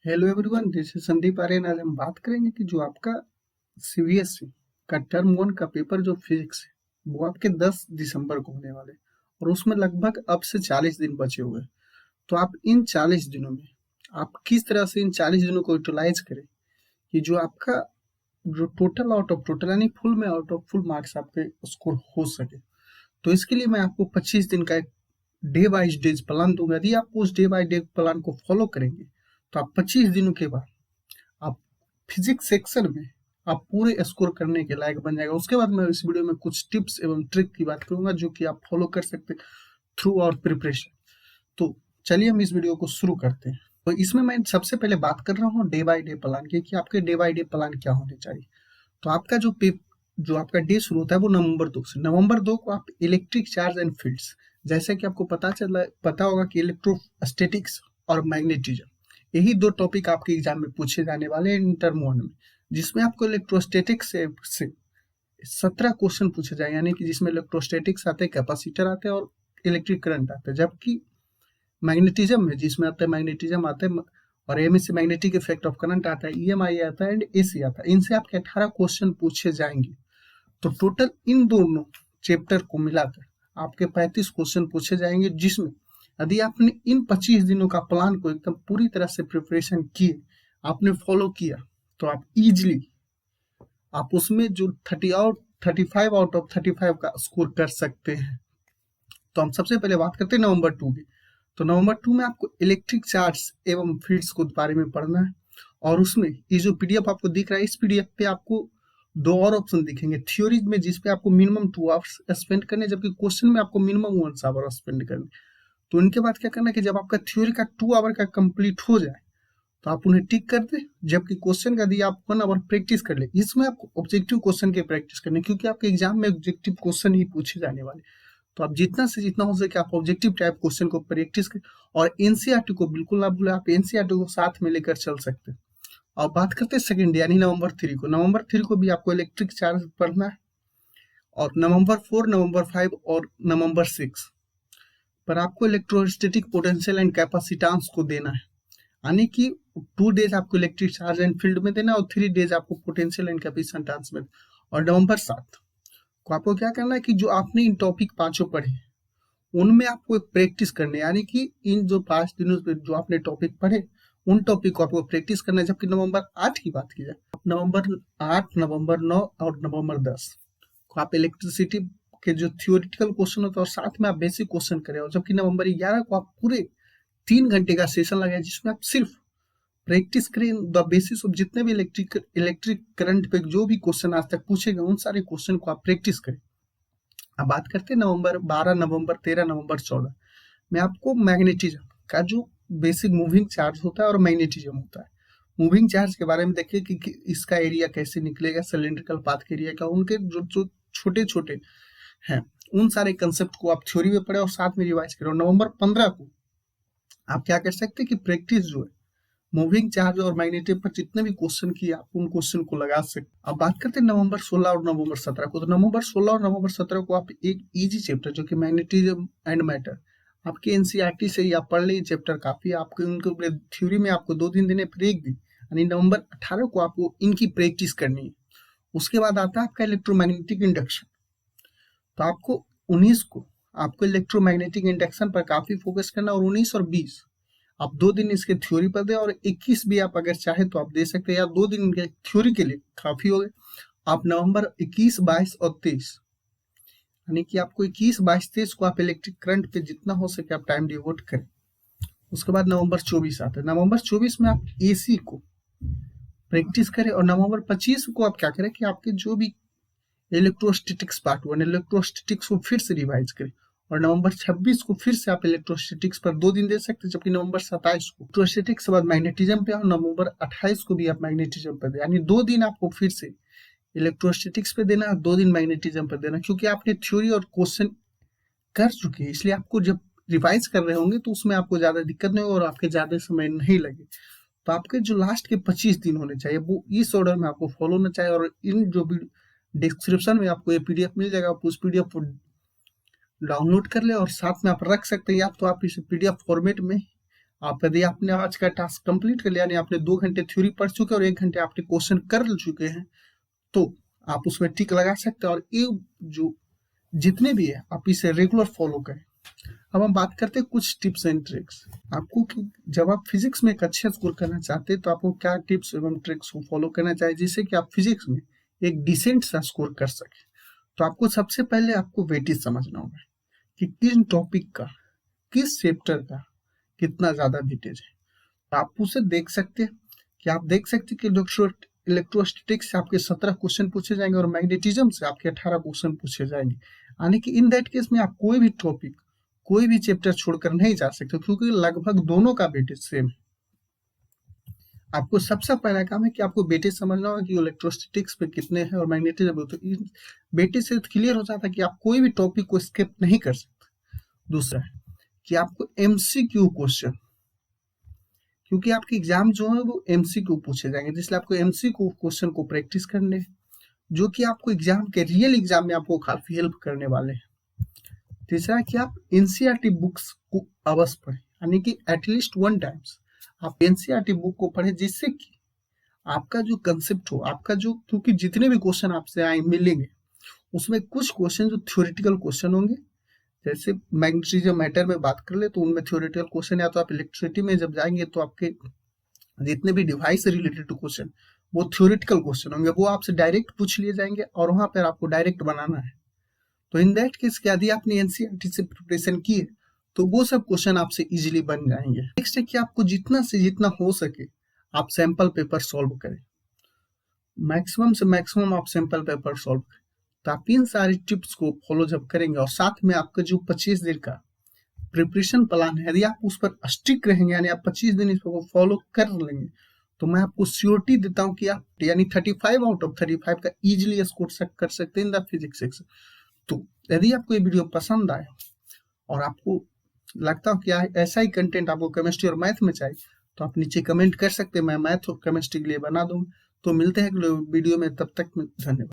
Hello everyone, this is Sandeep Aryan. आज हम बात करेंगे कि जो आपका सीबीएसई का टर्म 1 का पेपर जो फिजिक्स है वो आपके 10 दिसंबर को होने वाले हैं और उसमें लगभग अब से 40 दिन बचे हुए हैं। तो आप इन 40 दिनों में आप किस तरह से इन 40 दिनों को यूटिलाइज करें कि जो आपका जो टोटल आउट ऑफ टोटल यानी फुल में आउट ऑफ फुल मार्क्स आपके स्कोर हो सके। तो इसके लिए मैं आपको 25 दिन का एक डे बाई डेज प्लान दूंगा। यदि आप उस डे बाई डे प्लान को फॉलो करेंगे तो आप 25 दिनों के बाद आप फिजिक्स सेक्शन में आप पूरे स्कोर करने के लायक बन जाएगा। उसके बाद मैं इस वीडियो में कुछ टिप्स एवं ट्रिक की बात करूंगा जो कि आप फॉलो कर सकते हैं थ्रू आवर प्रिपरेशन। तो चलिए हम इस वीडियो को शुरू करते हैं। तो इसमें मैं सबसे पहले बात कर रहा हूँ डे बाय डे प्लान की कि आपके डे बाय डे प्लान क्या होने चाहिए। तो आपका जो आपका डे शुरू होता है वो नवंबर 2 से। नवंबर 2 को आप इलेक्ट्रिक चार्ज एंड फील्ड्स, जैसे कि आपको पता होगा कि इलेक्ट्रोस्टैटिक्स और मैग्नेटिज्म, यही दो टॉपिक आपके एग्जाम में पूछे जाने वाले हैं इन टर्म 1 में, जिसमें आपको इलेक्ट्रोस्टैटिक्स से 17 क्वेश्चन पूछे जाए, यानी कि जिसमें इलेक्ट्रोस्टैटिक्स आते हैं, कैपेसिटर आते हैं और इलेक्ट्रिक करंट आते हैं। जबकि मैग्नेटिज्म में जिसमें आता है मैग्नेटिज्म आता है और एम से मैग्नेटिक इफेक्ट ऑफ करंट आता है, ईएमआई आता है एंड एसी आता है। इनसे आपके 18 क्वेश्चन पूछे जाएंगे। तो टोटल इन दोनों चैप्टर को मिलाकर आपके 35 क्वेश्चन पूछे जाएंगे, जिसमें यदि आपने इन 25 दिनों का प्लान को एकदम पूरी तरह से प्रिपरेशन किए, आपने फॉलो किया, तो आप इजिली आप उसमें जो 35 आउट ऑफ 35 का स्कोर कर सकते हैं। तो हम सबसे पहले बात करते हैं नवंबर 2 की। तो नवंबर 2 में आपको इलेक्ट्रिक चार्ज एवं फील्ड्स को बारे में पढ़ना है और उसमें ये जो पीडीएफ आपको दिख रहा है, इस पीडीएफ पे आपको दो और ऑप्शन दिखेंगे थ्योरीज में, जिसपे आपको मिनिमम 2 आवर्स स्पेंड करने, जबकि क्वेश्चन में आपको मिनिमम 1 आवर स्पेंड करने। तो इनके बाद क्या करना है कि जब आपका थ्योरी का 2 आवर का कंप्लीट हो जाए तो आप उन्हें टिक कर दे, जबकि क्वेश्चन का यदि आप 1 आवर प्रैक्टिस कर ले। इसमें आपको ऑब्जेक्टिव क्वेश्चन की प्रैक्टिस करनी, क्योंकि आपके एग्जाम में ऑब्जेक्टिव क्वेश्चन ही पूछे जाने वाले। तो आप जितना से जितना हो सके आप ऑब्जेक्टिव टाइप क्वेश्चन को प्रैक्टिस करें और एनसीईआरटी को बिल्कुल ना भूलें। आप एनसीईआरटी को साथ में लेकर चल सकते हैं। और बात करते हैं सेकंड यानी नवंबर 3 को। नवंबर 3 को भी आपको इलेक्ट्रिक चार्ज पढ़ना है और नवंबर 4, नवंबर 5 और नवंबर 6 पर आपको इलेक्ट्रोस्टैटिक पोटेंशियल एंड कैपेसिटेंस को देना है, यानी कि 2 डेज आपको इलेक्ट्रिक चार्ज एंड फील्ड में देना और 3 डेज आपको पोटेंशियल एंड कैपेसिटेंस में। और नवंबर 7 को आपको क्या करना है कि जो आपने इन टॉपिक पांचों पढ़े उनमें आपको एक प्रैक्टिस करनी है, यानी कि इन जो 5 दिनों में जो आपने टॉपिक पढ़े उन टॉपिक को आपको प्रैक्टिस करना है। जबकि नवंबर 8 की बात की जाए, नवंबर 8, नवंबर 9 और नवंबर 10 को आप इलेक्ट्रिसिटी के जो थियोरिटिकल क्वेश्चन होता है और साथ में आप बेसिक क्वेश्चन करें। और जबकि नवंबर 11 को आप पूरे 3 घंटे का सेशन लगाए, जिसमें आप सिर्फ प्रैक्टिस करें द बेसिस ऑफ जितने भी इलेक्ट्रिक करंट पे जो भी क्वेश्चन आज तक पूछे गए उन सारे क्वेश्चन को आप प्रैक्टिस करें। अब बात करते हैं नवंबर 12, नवंबर 13, नवंबर 14 में आपको मैग्नेटिज्म का जो बेसिक मूविंग चार्ज होता है और मैग्नेटिज्म होता है। मूविंग चार्ज के बारे में देखिए कि इसका एरिया कैसे निकलेगा, सिलेंड्रिकल पाथ के एरिया का, उनके जो जो छोटे छोटे हैं उन सारे कंसेप्ट को आप थ्योरी में पढ़े और साथ में रिवाइज करें। नवंबर 15 को आप क्या कर सकते हैं कि प्रैक्टिस जो है मूविंग चार्ज और मैग्नेटिज्म पर जितने भी क्वेश्चन किए आप उन क्वेश्चन को लगा सकते। अब बात करते हैं नवंबर 16 और नवंबर 17 को। तो नवंबर 16 और नवंबर 17 को आप एक इजी चैप्टर जो कि मैग्नेटिज्म एंड मैटर आपके एनसीईआरटी से ही आप पढ़ लीजिए। चैप्टर काफी आपके उनके थ्योरी में आपको 2 दिन देने फिर एक दिन, यानी नवंबर 18 को आपको इनकी प्रैक्टिस करनी है। उसके बाद आता है आपका इलेक्ट्रोमैग्नेटिक इंडक्शन। तो आपको 19 को आपको इलेक्ट्रोमैग्नेटिक इंडक्शन पर काफी फोकस करना और 19 और 20 आप 2 दिन इसके थ्योरी पर दे और 21 भी आप अगर चाहे तो आप दे सकते हैं, या 2 दिन के थ्योरी के लिए काफी हो गए। आप नवंबर 21, 22 और 23 यानी कि आपको 21, 22, 23 को आप इलेक्ट्रिक करंट पे जितना हो सके आप टाइम डिवोट करें। उसके बाद नवंबर 24 आता है। नवंबर 24 में आप एसी को प्रैक्टिस करें और नवंबर 25 को आप क्या करें कि आपके जो भी इलेक्ट्रोस्टैटिक्स पार्ट 1 इलेक्ट्रोस्टैटिक्स को फिर से रिवाइज करें। और नवंबर 26 को फिर से आप इलेक्ट्रोस्टैटिक्स पर 2 दिन दे सकते हैं। जबकि नवंबर 27 को इलेक्ट्रोस्टैटिक्स के बाद मैग्नेटिज्म पे और नवंबर 28 को भी आप मैग्नेटिज्म पर दे, यानी 2 दिन आपको फिर से इलेक्ट्रोस्टैटिक्स पे देना, 2 दिन मैग्नेटिज्म पर देना। क्योंकि आपने थ्योरी और क्वेश्चन कर चुके हैं, इसलिए आपको जब रिवाइज कर रहे होंगे तो उसमें आपको ज्यादा दिक्कत नहीं होगी और आपके ज्यादा समय नहीं लगे। तो आपके जो लास्ट के 25 दिन होने चाहिए वो इस ऑर्डर में आपको फॉलो होना चाहिए। और इन जो भी डिस्क्रिप्शन में आपको ये पीडीएफ मिल जाएगा, आप उस पीडीएफ को डाउनलोड कर ले और साथ में आप रख सकते हैं, या तो आप इसे पीडीएफ फॉर्मेट में आप यदि आपने आज का टास्क कंप्लीट कर लिया, यानी आपने 2 घंटे थ्योरी पढ़ चुके और 1 घंटे आपने क्वेश्चन कर चुके हैं, तो आप उसमें टिक लगा सकते हैं और ये जो जितने भी है आप इसे रेगुलर फॉलो करें। अब हम बात करते हैं कुछ टिप्स एंड ट्रिक्स आपको कि जब आप फिजिक्स में एक अच्छा स्कोर करना चाहते हैं तो आपको क्या टिप्स एवं ट्रिक्स को फॉलो करना चाहिए जिससे कि आप फिजिक्स में एक डिसेंट सा स्कोर कर सके। तो आपको सबसे पहले आपको वेटेज समझना होगा कि किस टॉपिक का, किस चैप्टर का कितना ज्यादा वेटेज है। तो आप उसे देख सकते हैं कि आप देख सकते हैं कि इलेक्ट्रोस्टैटिक्स से आपके 17 क्वेश्चन पूछे जाएंगे और मैग्नेटिज्म से आपके 18 क्वेश्चन पूछे जाएंगे, यानी कि इन दैट केस में आप कोई भी टॉपिक, कोई भी चैप्टर छोड़कर नहीं जा सकते क्योंकि लगभग दोनों का वेटेज सेम है। आपको सबसे पहला काम है कि आपको वेटेज समझना होगा कि इलेक्ट्रोस्टैटिक्स पे कितने हैं और मैग्नेटिज्म, तो वेटेज से क्लियर हो जाता है कि आप कोई भी टॉपिक को स्किप नहीं कर सकते। दूसरा है कि आपको एमसीक्यू क्वेश्चन, क्योंकि आपके एग्जाम जो है वो एमसीक्यू पूछे जाएंगे, इसलिए आपको एमसीक्यू क्वेश्चन को प्रैक्टिस करने हैं जो कि आपको एग्जाम के रियल एग्जाम में आपको काफी हेल्प करने वाले हैं। तीसरा है कि आप एनसीईआरटी बुक्स को अवश्य पढ़ें, यानी कि एटलीस्ट 1 टाइम्स आप एनसीईआरटी बुक को पढ़ें जिससे कि आपका जो कंसेप्ट हो, आपका जो, क्योंकि जितने भी क्वेश्चन आपसे आए मिलेंगे उसमें कुछ क्वेश्चन जो थ्योरेटिकल क्वेश्चन होंगे, जैसे मैग्नेटिज्म मैटर में बात कर ले तो उनमें थ्योरेटिकल क्वेश्चन, या तो आप इलेक्ट्रिसिटी में जब जाएंगे तो आपके जितने भी डिवाइस से रिलेटेड क्वेश्चन वो थ्योरेटिकल क्वेश्चन होंगे, वो आपसे डायरेक्ट पूछ लिए जाएंगे और वहां पर आपको डायरेक्ट बनाना है। तो इन दैट केस यदि आपने एनसीईआरटी से प्रिपरेशन की है तो वो सब क्वेश्चन आपसे इजीली बन जाएंगे। नेक्स्ट है कि आपको जितना से जितना हो सके आप सैंपल पेपर सॉल्व करें, मैक्सिमम से मैक्सिमम आप सैंपल पेपर सॉल्व करें। तो आप इन सारी टिप्स को फॉलो जब करेंगे और साथ में आपका जो 25 दिन का प्रिपरेशन प्लान है यदि आप उस पर स्टिक रहेंगे, यानी आप 25 दिन इसको फॉलो कर लेंगे, तो मैं आपको श्योरिटी देता हूँ कि आप यानी 35 आउट ऑफ 35 का इजिली स्कोर कर सकते हैं इन द फिजिक्स सेक्शन। तो यदि आपको ये वीडियो पसंद आए और आपको लगता हो कि ऐसा ही कंटेंट आपको केमिस्ट्री और मैथ में चाहिए तो आप नीचे कमेंट कर सकते हैं, मैं मैथ और केमिस्ट्री के लिए बना दूंगा। तो मिलते हैं अगले वीडियो में, तब तक धन्यवाद।